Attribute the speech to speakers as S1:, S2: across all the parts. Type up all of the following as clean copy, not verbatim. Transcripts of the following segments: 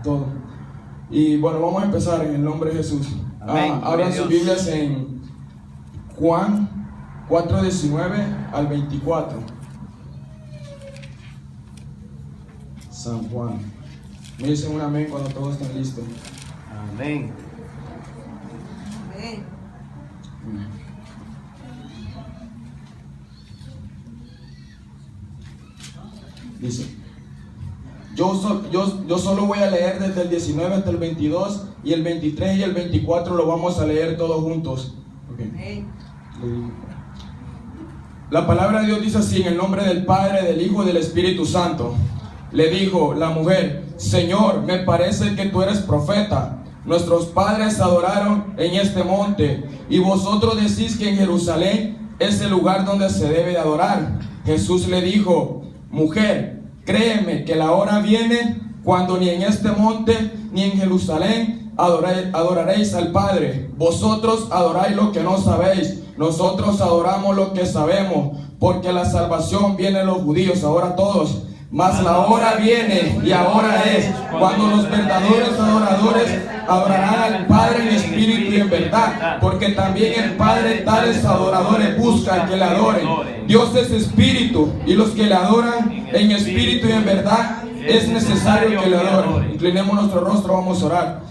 S1: todo. Y bueno, vamos a empezar en el nombre de Jesús. Abran sus Biblias en Juan 4:19 al 24. San Juan. Me dicen un amén cuando todos estén listos.
S2: Amén.
S3: Amén.
S1: Dice, yo solo voy a leer desde el 19 hasta el 22, y el 23 y el 24 lo vamos a leer todos juntos. Okay.
S3: Amén.
S1: La palabra de Dios dice así: en el nombre del Padre, del Hijo y del Espíritu Santo. Le dijo la mujer: Señor, me parece que tú eres profeta. Nuestros padres adoraron en este monte, y vosotros decís que en Jerusalén es el lugar donde se debe de adorar. Jesús le dijo: Mujer, créeme que la hora viene cuando ni en este monte ni en Jerusalén adoraréis al Padre. Vosotros adoráis lo que no sabéis, nosotros adoramos lo que sabemos, porque la salvación viene de los judíos, ahora todos. Mas la hora viene, y ahora es, cuando los verdaderos adoradores adorarán al Padre en espíritu y en verdad, porque también el Padre tales adoradores busca que le adoren. Dios es espíritu, y los que le adoran en espíritu y en verdad es necesario que le adoren. Inclinemos nuestro rostro, vamos a orar.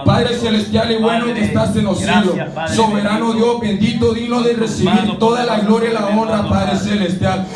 S1: Padre celestial y bueno que estás en los cielos, soberano Dios, bendito, digno de recibir toda la gloria y la honra, Padre celestial.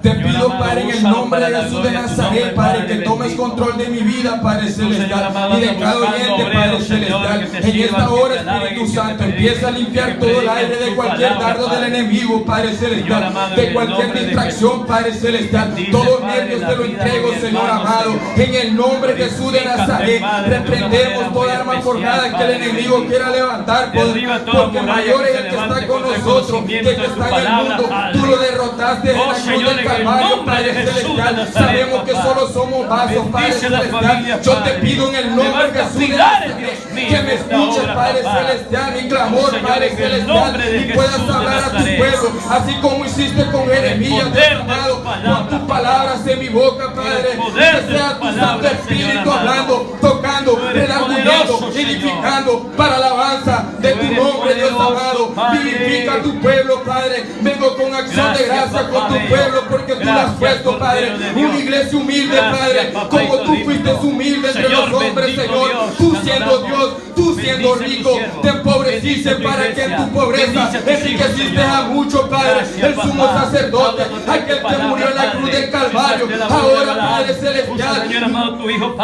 S1: Te pido, Padre, en el nombre de Jesús de Nazaret, Padre, que tomes control de mi vida, Padre celestial, y de cada oyente, Padre celestial. En esta hora, Espíritu Santo, empieza a limpiar todo el aire de cualquier dardo del enemigo, Padre celestial, de cualquier distracción, Padre celestial. Todos nervios te lo entrego, Señor amado. En el nombre de Jesús de Nazaret, reprendemos toda arma forjada que el enemigo quiera levantar, porque mayor es el que está con nosotros que el que está en el mundo. Tú lo derrotaste en la cruz del Calvario, Padre celestial. Sabemos que solo somos vasos, Padre celestial. Yo te pido en el nombre de Jesús de Nazaret que me escuches, Padre celestial, mi clamor, Padre celestial, y puedas hablar a tu pueblo, así como hiciste con Jeremías, Dios amado. Pon tus palabras en mi boca, Padre, que sea tu Santo Espíritu hablando, tocando, redarguyendo, edificando para la alabanza de tu nombre, Dios amado. Vivifica a tu pueblo, Padre. Vengo con acción de gracia con tu pueblo, porque tú lo has puesto, Padre, una iglesia humilde, Padre, como tú fuiste humilde entre los hombres, Señor. Tú siendo Dios, tú siendo rico, te empobreciste para que en tu pobreza enriqueciste a muchos, Padre. El sumo sacerdote, aquel que murió en la cruz del Calvario. Ahora, Padre celestial,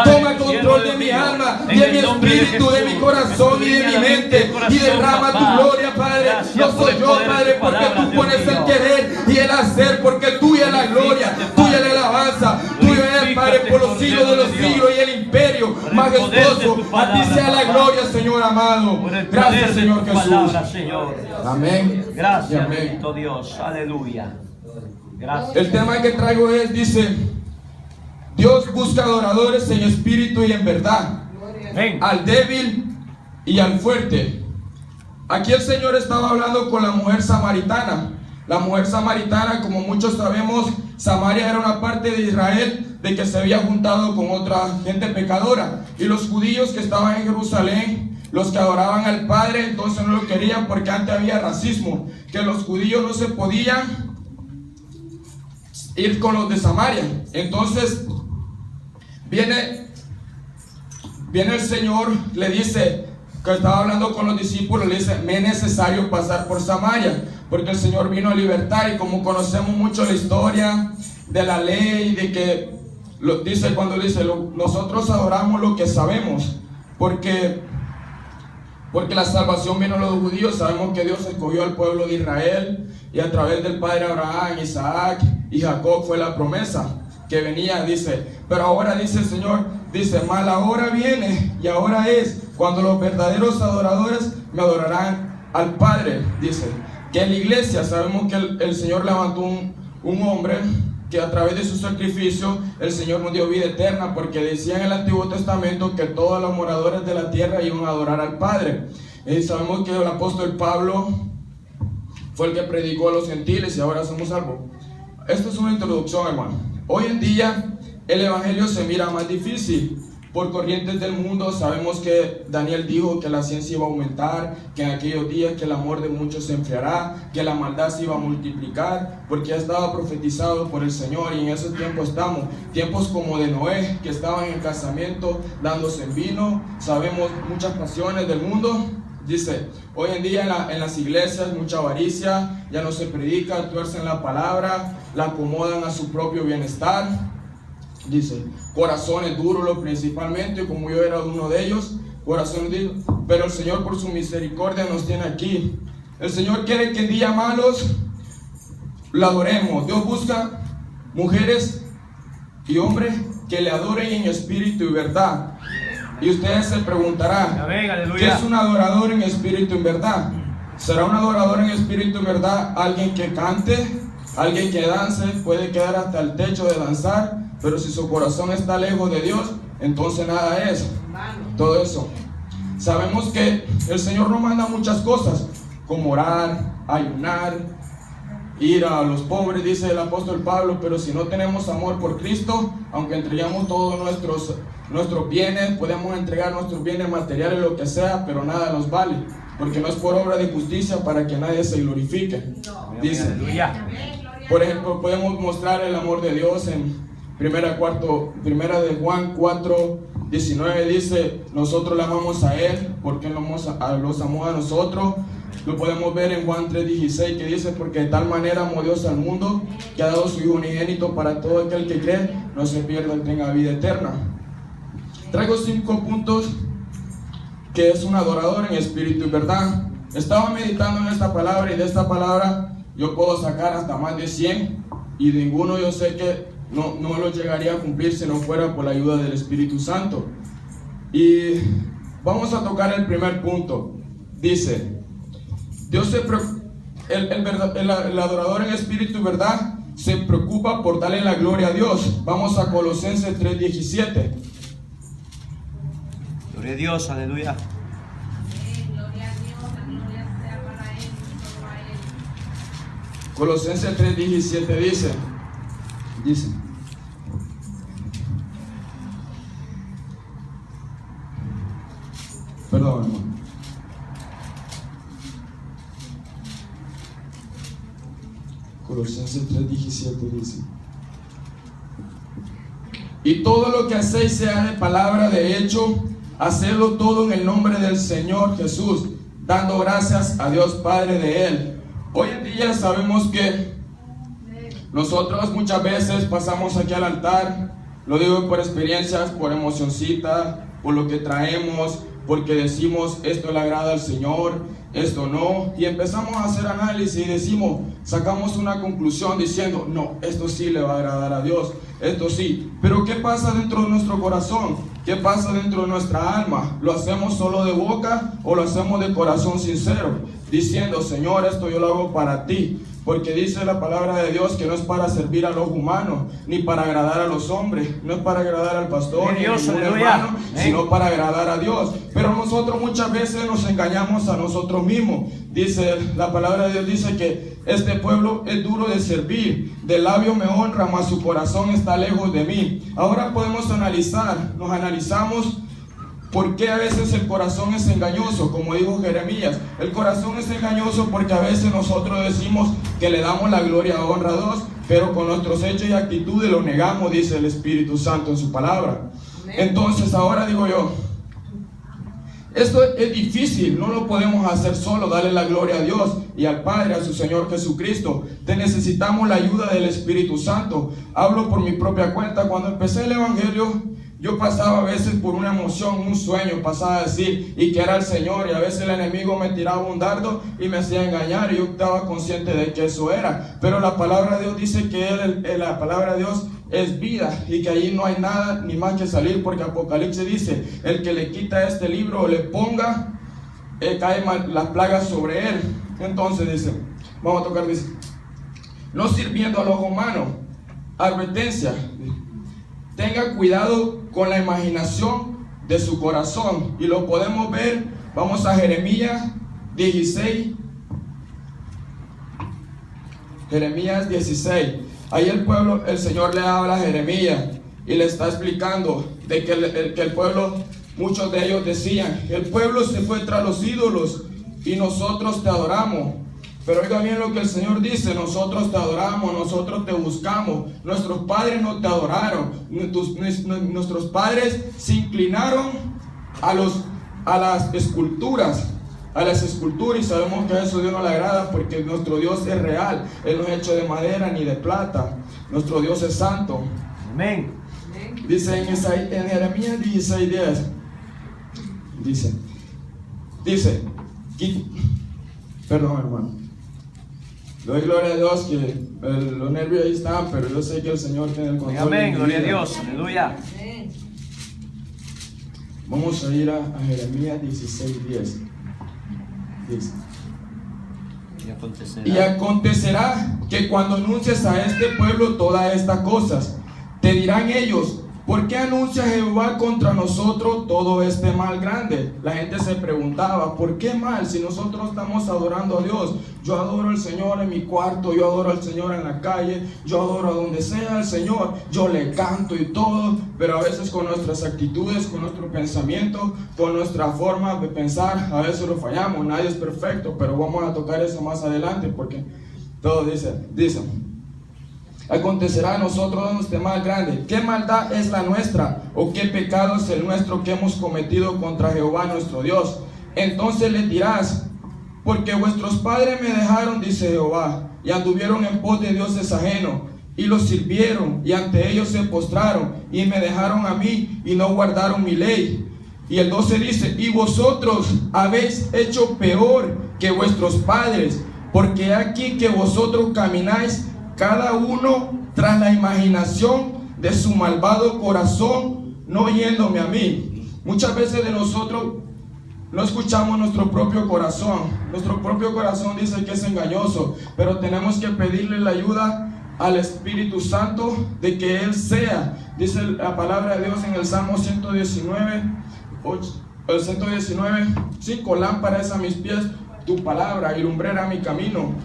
S1: toma control de mi alma, de mi espíritu, de mi corazón y de mi mente, y derrama tu gloria, Padre. No soy yo, Padre, porque tú pones el querer y el hacer, porque tuya es la gloria, tuya es la alabanza, tuya es, Padre, por los siglos de los siglos, y el imperio majestuoso. A ti sea la gloria, Señor amado. Gracias, Señor Jesús. Amén.
S2: Gracias, bendito Dios. Aleluya. Gracias.
S1: El tema que traigo dice: Dios busca adoradores en espíritu y en verdad, al débil y al fuerte. Aquí el Señor estaba hablando con la mujer samaritana. La mujer samaritana, como muchos sabemos, Samaria era una parte de Israel de que se había juntado con otra gente pecadora. Y los judíos que estaban en Jerusalén, los que adoraban al Padre, entonces no lo querían, porque antes había racismo, que los judíos no se podían ir con los de Samaria. Entonces viene el Señor, le dice, que estaba hablando con los discípulos, le dice: me es necesario pasar por Samaria, porque el Señor vino a libertar. Y como conocemos mucho la historia de la ley, de que dice, cuando dice, nosotros adoramos lo que sabemos, porque la salvación vino a los judíos. Sabemos que Dios escogió al pueblo de Israel, y a través del padre Abraham, Isaac y Jacob fue la promesa que venía, dice. Pero ahora dice el Señor, dice: mas la hora viene, y ahora es, cuando los verdaderos adoradores me adorarán al Padre. Dice que en la iglesia sabemos que el Señor levantó un hombre que a través de su sacrificio el Señor nos dio vida eterna, porque decía en el Antiguo Testamento que todos los moradores de la tierra iban a adorar al Padre. Y sabemos que el apóstol Pablo fue el que predicó a los gentiles, y ahora somos salvos. Esto es una introducción, hermano. Hoy en día el evangelio se mira más difícil, por corrientes del mundo. Sabemos que Daniel dijo que la ciencia iba a aumentar, que en aquellos días que el amor de muchos se enfriará, que la maldad se iba a multiplicar, porque ya estaba profetizado por el Señor. Y en esos tiempos estamos, tiempos como de Noé, que estaban en el casamiento dándose en vino. Sabemos muchas pasiones del mundo. Dice, hoy en día en las iglesias mucha avaricia, ya no se predica, tuercen la palabra, la acomodan a su propio bienestar. Dice, corazones duros principalmente, como yo era uno de ellos, corazones duros. Pero el Señor por su misericordia nos tiene aquí. El Señor quiere que en días malos lo adoremos. Dios busca mujeres y hombres que le adoren en espíritu y verdad. Y ustedes se preguntarán, ¿qué es un adorador en espíritu y verdad? ¿Será un adorador en espíritu y verdad alguien que cante, alguien que dance, puede quedar hasta el techo de danzar, pero si su corazón está lejos de Dios, entonces nada es todo eso? Sabemos que el Señor nos manda muchas cosas, como orar, ayunar, ir a los pobres, dice el apóstol Pablo. Pero si no tenemos amor por Cristo, aunque entregamos todos nuestros bienes, podemos entregar nuestros bienes materiales, lo que sea, pero nada nos vale, porque no es por obra de justicia para que nadie se glorifique. Dice, por ejemplo, podemos mostrar el amor de Dios en primera de Juan 4:19. dice, nosotros le amamos a Él porque Él los amó a nosotros. Lo podemos ver en Juan 3:16, que dice, porque de tal manera amó Dios al mundo, que ha dado su Hijo unigénito para todo aquel que cree, no se pierda, tenga vida eterna. Traigo 5 puntos que es un adorador en espíritu y verdad. Estaba meditando en esta palabra, y de esta palabra yo puedo sacar hasta más de 100, y ninguno yo sé que no lo llegaría a cumplir si no fuera por la ayuda del Espíritu Santo. Y vamos a tocar el primer punto. Dice, el adorador en espíritu y verdad se preocupa por darle la gloria a Dios. Vamos a Colosenses 3:17.
S2: Gloria a Dios, aleluya.
S3: Gloria a Dios, la gloria sea para Él y solo a Él.
S1: Colosenses 3:17 dice, perdón, hermano. Colosenses 3:17 dice, y todo lo que hacéis, sea de palabra, de hecho, hacedlo todo en el nombre del Señor Jesús, dando gracias a Dios Padre de Él. Hoy en día sabemos que nosotros muchas veces pasamos aquí al altar, lo digo por experiencias, por emocioncita, por lo que traemos, porque decimos esto le agrada al Señor, esto no, y empezamos a hacer análisis y decimos, sacamos una conclusión diciendo, no, esto sí le va a agradar a Dios, esto sí. Pero ¿qué pasa dentro de nuestro corazón? ¿Qué pasa dentro de nuestra alma? ¿Lo hacemos solo de boca o lo hacemos de corazón sincero? Diciendo, Señor, esto yo lo hago para ti. Porque dice la palabra de Dios que no es para servir a los humanos, ni para agradar a los hombres, no es para agradar al pastor, ni a ningún hermano, sino para agradar a Dios. Pero nosotros muchas veces nos engañamos a nosotros mismos. Dice, la palabra de Dios dice que este pueblo es duro de servir, de labio me honra, mas su corazón está lejos de mí. Ahora podemos analizar, nos analizamos. ¿Por qué a veces el corazón es engañoso? Como dijo Jeremías, el corazón es engañoso porque a veces nosotros decimos que le damos la gloria, honra a Dios, pero con nuestros hechos y actitudes lo negamos, dice el Espíritu Santo en su palabra. Entonces ahora digo yo, esto es difícil, no lo podemos hacer solo, darle la gloria a Dios y al Padre, a su Señor Jesucristo. Necesitamos la ayuda del Espíritu Santo. Hablo por mi propia cuenta. Cuando empecé el Evangelio, yo pasaba a veces por una emoción, un sueño, pasaba a decir, y que era el Señor, y a veces el enemigo me tiraba un dardo y me hacía engañar, y yo estaba consciente de que eso era. Pero la palabra de Dios dice que la palabra de Dios es vida, y que allí no hay nada ni más que salir, porque Apocalipsis dice, el que le quita este libro o le ponga, caen las plagas sobre él. Entonces dice, vamos a tocar, dice, no sirviendo a los humanos, advertencia, tenga cuidado con la imaginación de su corazón. Y lo podemos ver, vamos a Jeremías 16. Jeremías 16. Ahí el Señor le habla a Jeremías y le está explicando de que el pueblo, muchos de ellos decían, el pueblo se fue tras los ídolos y nosotros te adoramos. Pero oiga bien lo que el Señor dice: nosotros te adoramos, nosotros te buscamos. Nuestros padres no te adoraron. Nuestros padres se inclinaron a las esculturas. Y sabemos que a eso Dios no le agrada, porque nuestro Dios es real. Él no es hecho de madera ni de plata. Nuestro Dios es santo.
S2: Amén.
S1: Dice en Jeremías 16:10. Perdón, hermano. Doy gloria a Dios que los nervios ahí están, pero yo sé que el Señor tiene el control.
S2: Amén, gloria a Dios, aleluya.
S1: Vamos a ir a Jeremías 16:10. Dice: y acontecerá que cuando anuncies a este pueblo todas estas cosas, te dirán ellos: ¿por qué anuncia Jehová contra nosotros todo este mal grande? La gente se preguntaba: ¿por qué mal si nosotros estamos adorando a Dios? Yo adoro al Señor en mi cuarto, yo adoro al Señor en la calle, yo adoro a donde sea al Señor, yo le canto y todo, pero a veces con nuestras actitudes, con nuestro pensamiento, con nuestra forma de pensar, a veces lo fallamos. Nadie es perfecto, pero vamos a tocar eso más adelante, porque todo dice. Acontecerá a nosotros este mal grande. ¿Qué maldad es la nuestra? ¿O qué pecado es el nuestro que hemos cometido contra Jehová nuestro Dios? Entonces le dirás: porque vuestros padres me dejaron, dice Jehová, y anduvieron en pos de dioses ajenos, y los sirvieron, y ante ellos se postraron, y me dejaron a mí, y no guardaron mi ley. Y el 12 dice: y vosotros habéis hecho peor que vuestros padres, porque aquí que vosotros camináis cada uno tras la imaginación de su malvado corazón, no oyéndome a mí. Muchas veces de nosotros no escuchamos nuestro propio corazón. Nuestro propio corazón dice que es engañoso, pero tenemos que pedirle la ayuda al Espíritu Santo de que Él sea. Dice la palabra de Dios en el Salmo 119:5: lámpara es a mis pies tu palabra y lumbrera a mi camino.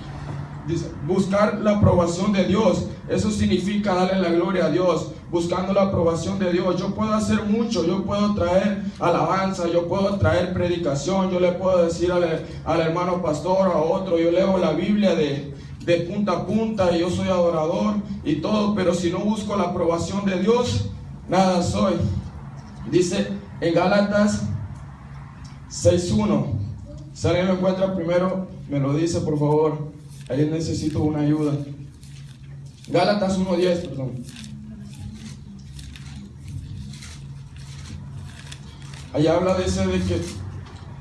S1: Dice, buscar la aprobación de Dios. Eso significa darle la gloria a Dios. Buscando la aprobación de Dios. Yo puedo hacer mucho. Yo puedo traer alabanza. Yo puedo traer predicación. Yo le puedo decir al hermano pastor, a otro: yo leo la Biblia de punta a punta y yo soy adorador y todo. Pero si no busco la aprobación de Dios, nada soy. Dice en Gálatas 6:1. Si alguien lo encuentra primero, me lo dice, por favor. Ahí necesito una ayuda. Gálatas 1:10, perdón. Ahí habla de que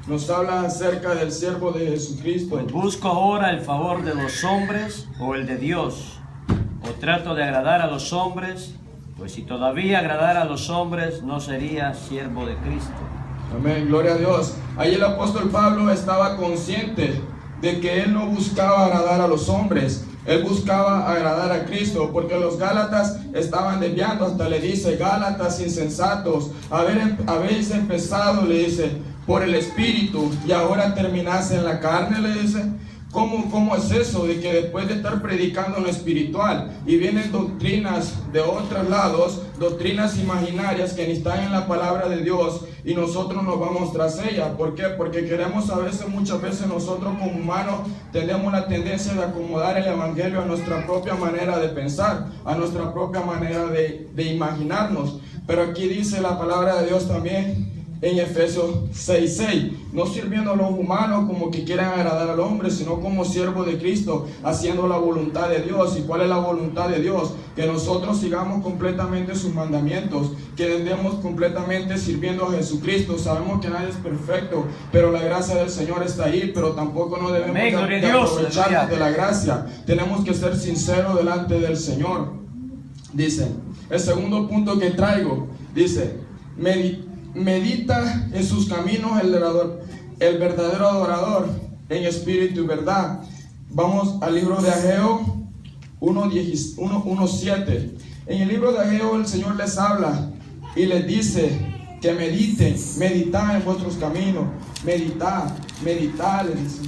S1: nos habla acerca del siervo de Jesucristo.
S2: Pues busco ahora el favor de los hombres o el de Dios, o trato de agradar a los hombres, pues si todavía agradara a los hombres, no sería siervo de Cristo.
S1: Amén, gloria a Dios. Ahí el apóstol Pablo estaba consciente de que él no buscaba agradar a los hombres, él buscaba agradar a Cristo, porque los Gálatas estaban desviando. Hasta le dice: Gálatas insensatos, habéis empezado, le dice, por el Espíritu, y ahora terminás en la carne, le dice. ¿Cómo es eso? De que después de estar predicando en lo espiritual y vienen doctrinas de otros lados, doctrinas imaginarias que ni están en la palabra de Dios, y nosotros nos vamos tras ellas. ¿Por qué? Porque queremos muchas veces nosotros como humanos tenemos la tendencia de acomodar el evangelio a nuestra propia manera de pensar, a nuestra propia manera de imaginarnos. Pero aquí dice la palabra de Dios también en Efesios 6:6, no sirviendo a los humanos como que quieran agradar al hombre, sino como siervos de Cristo, haciendo la voluntad de Dios. ¿Y cuál es la voluntad de Dios? Que nosotros sigamos completamente sus mandamientos, que andemos completamente sirviendo a Jesucristo. Sabemos que nadie es perfecto, pero la gracia del Señor está ahí, pero tampoco no debemos de aprovecharnos de la gracia. Tenemos que ser sinceros delante del Señor. Dice, el segundo punto que traigo, dice, medita en sus caminos el verdadero adorador en espíritu y verdad. Vamos al libro de Ageo 1:7. En el libro de Ageo el Señor les habla y les dice que meditad en vuestros caminos. Meditad, les dice.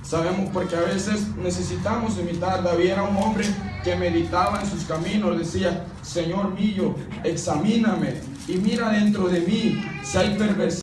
S1: Sabemos porque a veces necesitamos imitar. David era un hombre que meditaba en sus caminos, decía: Señor mío, examíname y mira dentro de mí si hay perversidad.